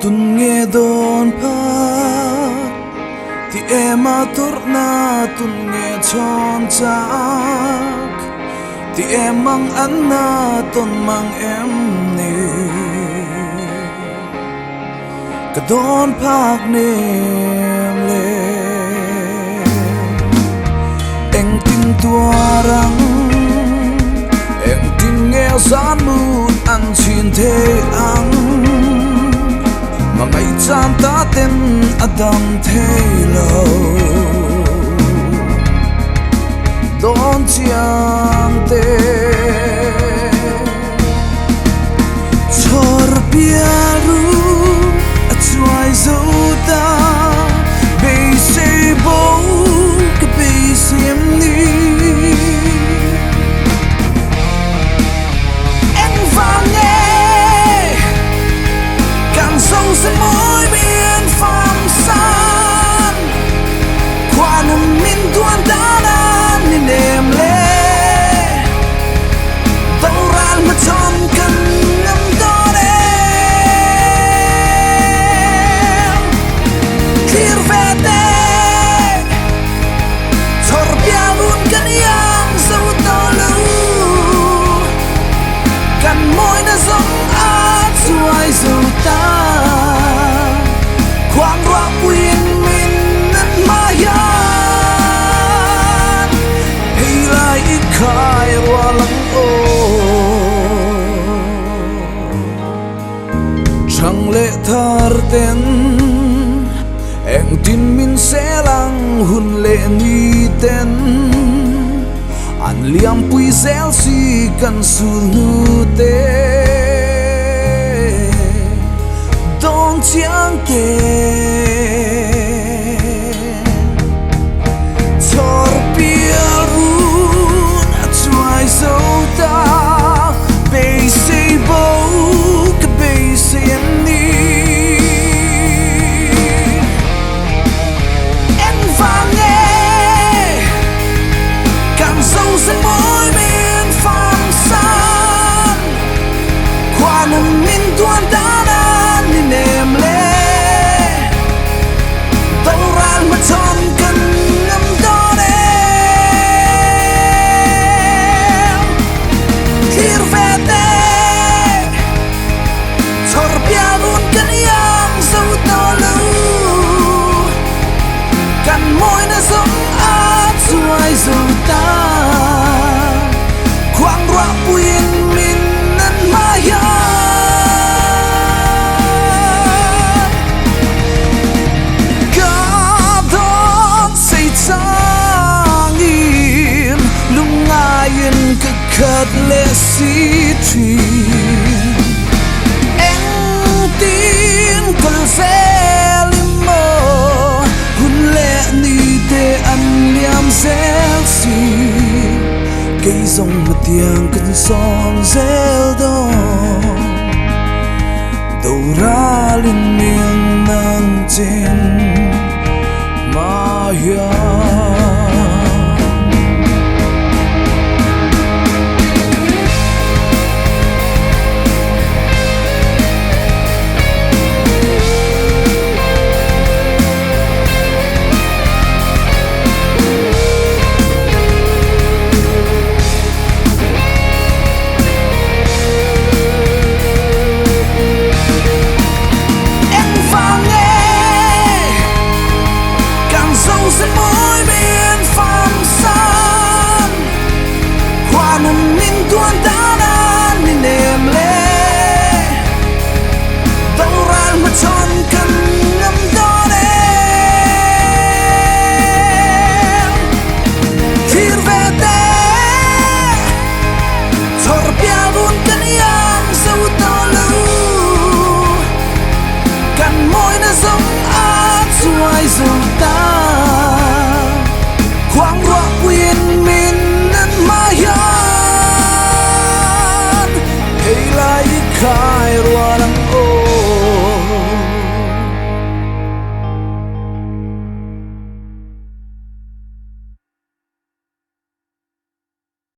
tun nge don pa ti ema tur na tun nge chon chak ti emang anna ton mang em ni ka don pak nem le eng tin tua rang eng tin nghèo san mut an chin thế ang mà ngày chan ta tên adam thế lâu don chiang te chor piaru a chuai zo ta be se bo ke be sim ni en vang nghe càng sâu sen môi biển phàm san qua nằm min tuan ta em lệ tàu ran mà tròn cần ngâm đó em kia về đây thor bia luôn cần yang sâu to lâu cần môi đã giống át xuôi dù ta khoang rock quyên mình nên mà khai hoa lăng ô chẳng lẽ thar tên em tin min sẽ lang hun lệ ni tên an liam pui zel si kan su nu te dong chiang te dù ta khoang rock quyên min nan maya cả đón say trang im lung ngayon kakat le si tri eng tin kol se limo hun le ni te an liam se cây dòng mặt tiếng cơn son rêu đông đầu ra lên miền nắng trên mà